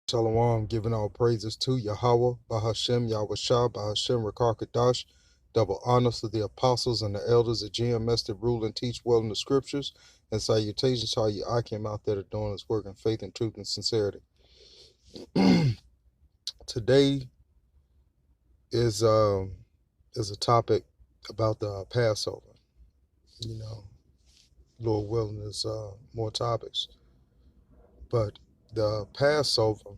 Shalom, giving all praises to Yahweh, Bahashem, Yahweh Bahashem, Rakar double honors to the apostles and the elders of GMS that rule and teach well in the scriptures, and salutations to all you Akim out there that doing this work in faith and truth and sincerity. Today is a topic about the Passover. You know, Lord willing, there's more topics, but the Passover,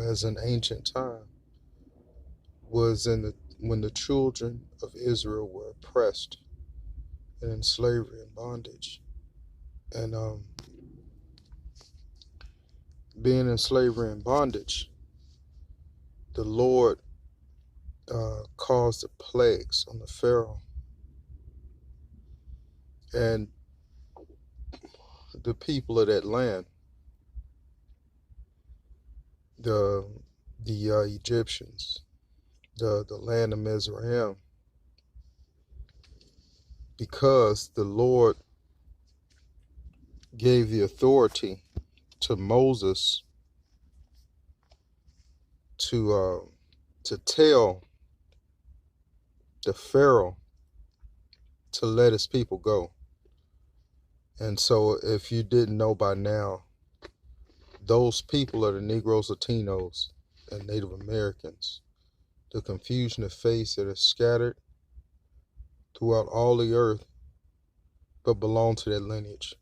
as an ancient time, was when the children of Israel were oppressed and in slavery and bondage. And being in slavery and bondage, the Lord caused the plagues on the Pharaoh. And the people of that land, the Egyptians, the land of Mizraim, because the Lord gave the authority to Moses to tell the Pharaoh to let his people go. And so if you didn't know by now, those people are the Negroes, Latinos, and Native Americans. The confusion of faith that is scattered throughout all the earth, but belong to that lineage.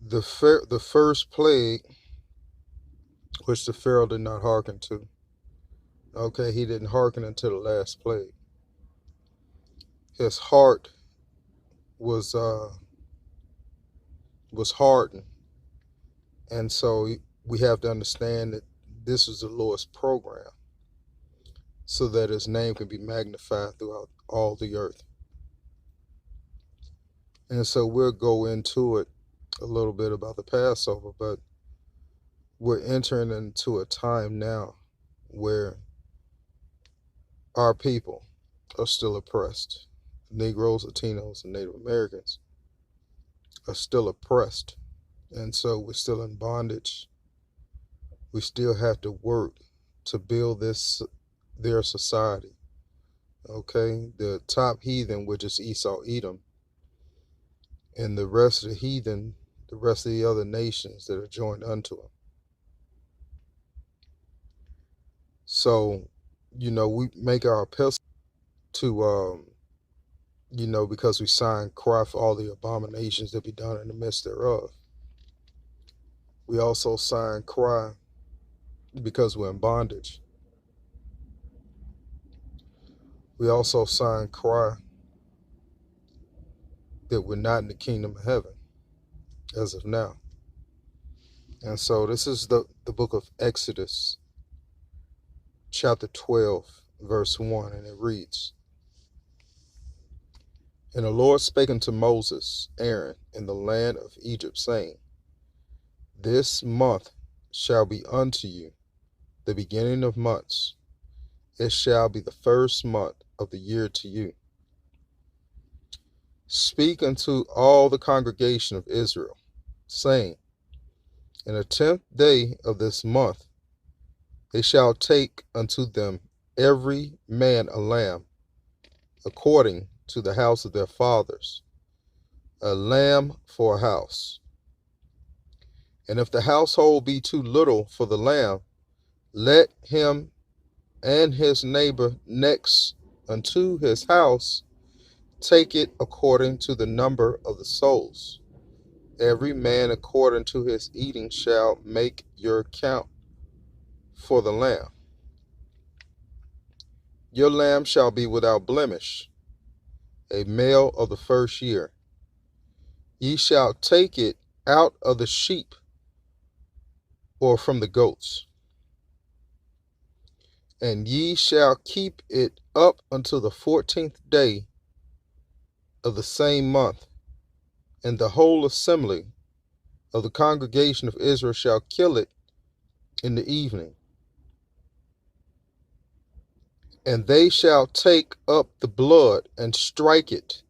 The first plague, which the Pharaoh did not hearken to. Okay, he didn't hearken until the last plague. His heart was hardened, and so we have to understand that this is the Lord's program, so that his name can be magnified throughout all the earth. And so we'll go into it a little bit about the Passover, but we're entering into a time now where our people are still oppressed. Negroes, Latinos, and Native Americans are still oppressed. And so we're still in bondage. We still have to work to build their society. Okay, the top heathen, which is Esau, Edom, and the rest of the heathen, the rest of the other nations that are joined unto him. So, we make our epistle to, because we sign cry for all the abominations that be done in the midst thereof. We also sign cry because we're in bondage. We also sign cry that we're not in the kingdom of heaven as of now. And so this is the book of Exodus, chapter 12, verse 1, and it reads, And the Lord spake unto Moses, Aaron, in the land of Egypt, saying, This month shall be unto you the beginning of months. It shall be the first month of the year to you. Speak unto all the congregation of Israel, saying, In the 10th day of this month they shall take unto them every man a lamb, according to the house of their fathers, a lamb for a house. And if the household be too little for the lamb, let him and his neighbor next unto his house take it according to the number of the souls. Every man according to his eating shall make your count for the lamb. Your lamb shall be without blemish, a male of the first year. Ye shall take it out of the sheep or from the goats. And ye shall keep it up until the 14th day of the same month, and the whole assembly of the congregation of Israel shall kill it in the evening. And they shall take up the blood and strike it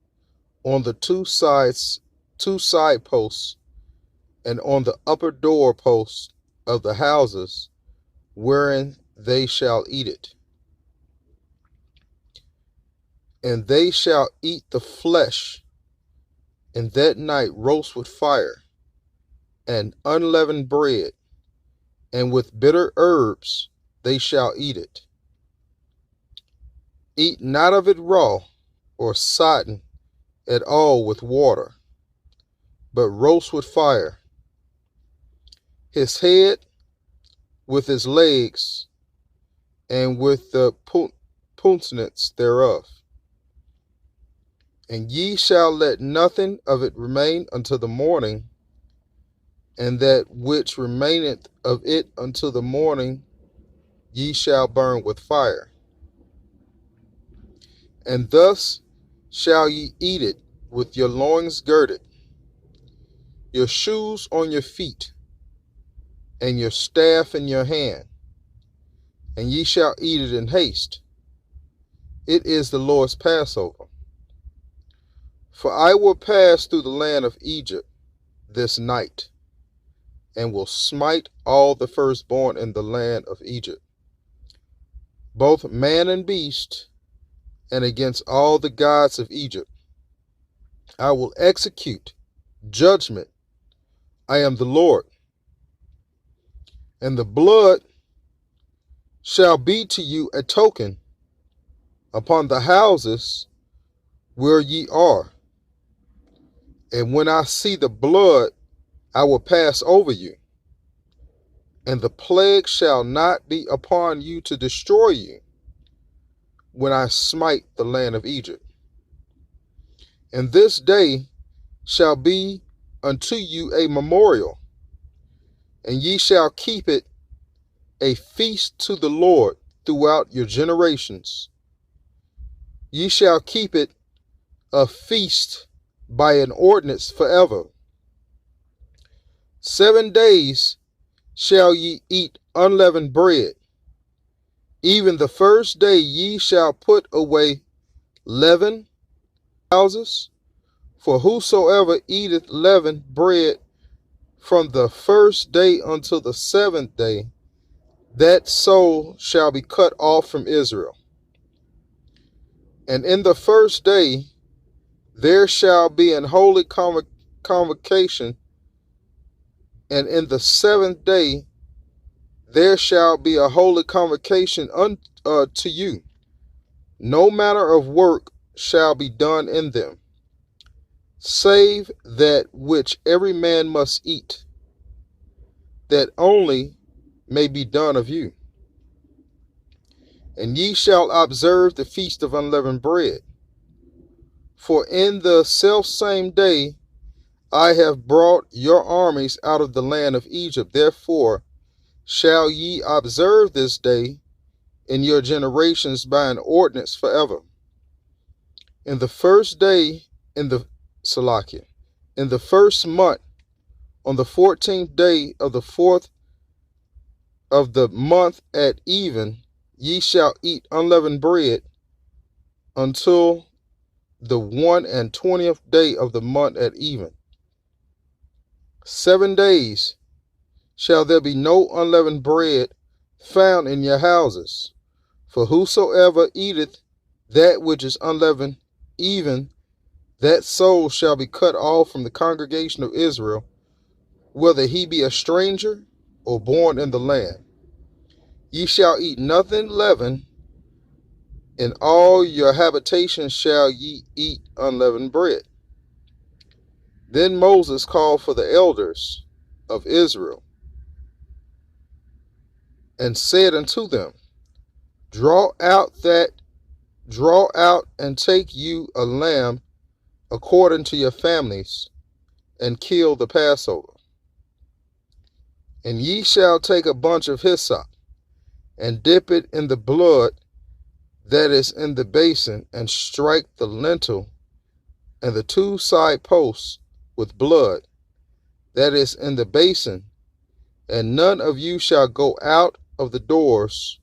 on the two side posts and on the upper doorposts of the houses wherein they shall eat it. And they shall eat the flesh, and that night roast with fire, and unleavened bread, and with bitter herbs they shall eat it. Eat not of it raw, or sodden at all with water, but roast with fire, his head with his legs, and with the puissance thereof. And ye shall let nothing of it remain until the morning, and that which remaineth of it until the morning ye shall burn with fire. And thus shall ye eat it with your loins girded, your shoes on your feet, and your staff in your hand, and ye shall eat it in haste. It is the Lord's Passover. For I will pass through the land of Egypt this night, and will smite all the firstborn in the land of Egypt, both man and beast, and against all the gods of Egypt. I will execute judgment. I am the Lord. And the blood shall be to you a token upon the houses where ye are. And when I see the blood, I will pass over you, and the plague shall not be upon you to destroy you when I smite the land of Egypt. And this day shall be unto you a memorial, and ye shall keep it a feast to the Lord throughout your generations. Ye shall keep it a feast by an ordinance forever. 7 days shall ye eat unleavened bread. Even the first day ye shall put away leaven houses, for whosoever eateth leavened bread from the first day until the 7th day, that soul shall be cut off from Israel. And in the first day there shall be an holy convocation, and in the 7th day there shall be a holy convocation unto you. No manner of work shall be done in them, save that which every man must eat, that only may be done of you. And ye shall observe the feast of unleavened bread. For in the selfsame day I have brought your armies out of the land of Egypt. Therefore shall ye observe this day in your generations by an ordinance forever. In the first day, in the first month, on the 14th day of the 4th of the month at even, ye shall eat unleavened bread until the 21st day of the month at even. 7 days shall there be no unleavened bread found in your houses. For whosoever eateth that which is unleavened, even that soul shall be cut off from the congregation of Israel, whether he be a stranger or born in the land. Ye shall eat nothing leavened. In all your habitations shall ye eat unleavened bread. Then Moses called for the elders of Israel, and said unto them, Draw out and take you a lamb according to your families, and kill the Passover. And ye shall take a bunch of hyssop, and dip it in the blood that is in the basin, and strike the lintel and the 2 side posts with blood that is in the basin, and none of you shall go out of the doors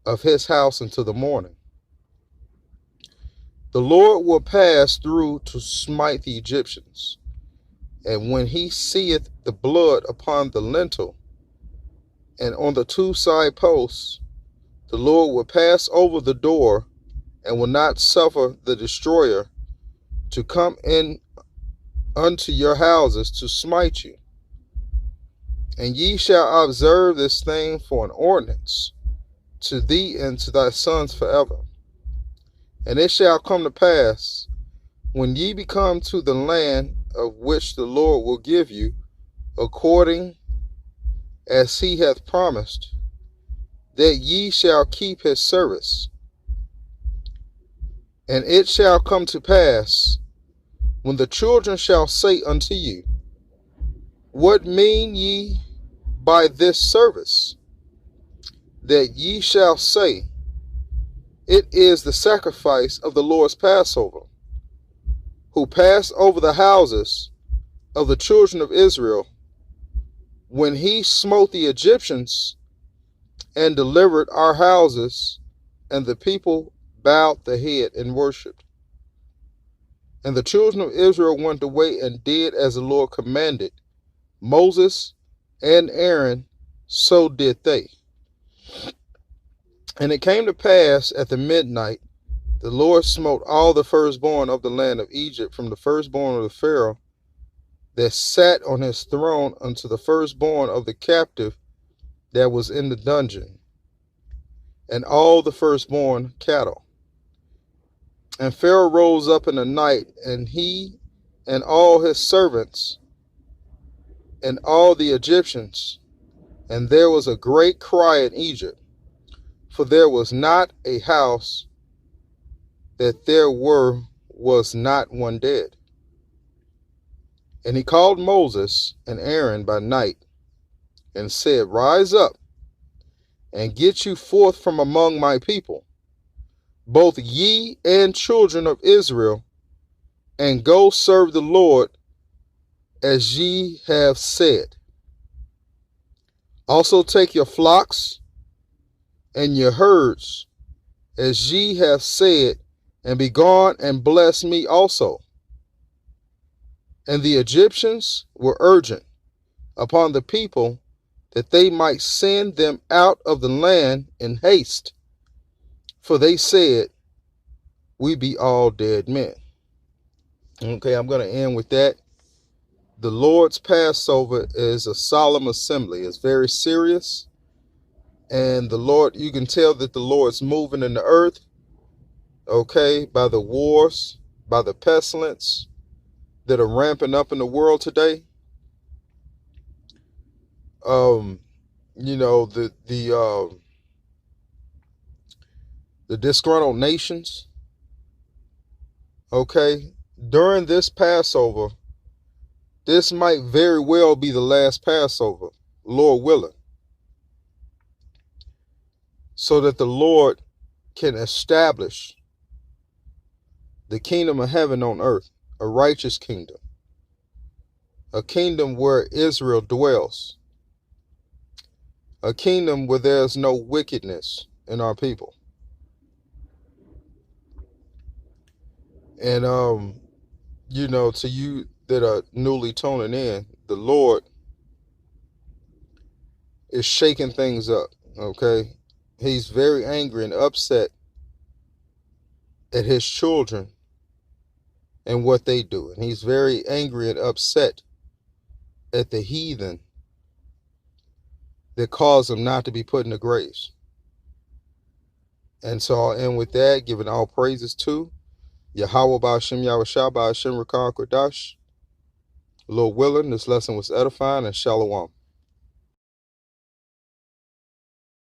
of his house until the morning. The Lord will pass through to smite the Egyptians, and when he seeth the blood upon the lintel and on the two side posts, the Lord will pass over the door and will not suffer the destroyer to come in unto your houses to smite you. And ye shall observe this thing for an ordinance to thee and to thy sons forever. And it shall come to pass, when ye be come to the land of which the Lord will give you, according as he hath promised, that ye shall keep his service. And it shall come to pass, when the children shall say unto you, What mean ye by this service? That ye shall say, It is the sacrifice of the Lord's Passover, who passed over the houses of the children of Israel, when he smote the Egyptians and delivered our houses, and the people bowed the head and worshipped. And the children of Israel went away and did as the Lord commanded Moses and Aaron, so did they. And it came to pass at the midnight, the Lord smote all the firstborn of the land of Egypt, from the firstborn of the Pharaoh that sat on his throne unto the firstborn of the captive that was in the dungeon, and all the firstborn cattle. And Pharaoh rose up in the night, and he and all his servants and all the Egyptians, and there was a great cry in Egypt, for there was not a house that there was not one dead. And he called Moses and Aaron by night, and said, Rise up, and get you forth from among my people, both ye and children of Israel, and go serve the Lord as ye have said. Also take your flocks and your herds, as ye have said, and be gone and bless me also. And the Egyptians were urgent upon the people, that they might send them out of the land in haste. For they said, We be all dead men. Okay, I'm going to end with that. The Lord's Passover is a solemn assembly. It's very serious. And the Lord, you can tell that the Lord's moving in the earth, okay, by the wars, by the pestilence that are ramping up in the world today. The disgruntled nations. Okay, during this Passover, this might very well be the last Passover, Lord willing, so that the Lord can establish the kingdom of heaven on earth, a righteous kingdom, a kingdom where Israel dwells, a kingdom where there's no wickedness in our people. And, to you that are newly tuning in, the Lord is shaking things up, okay? He's very angry and upset at his children and what they do. And he's very angry and upset at the heathen that caused them not to be put in the graves. And so I'll end with that, giving all praises to Yahweh Ba'ashem Yahushua Ba'ashem Rakah Kodash. Lord willing, this lesson was edifying, and Shalom.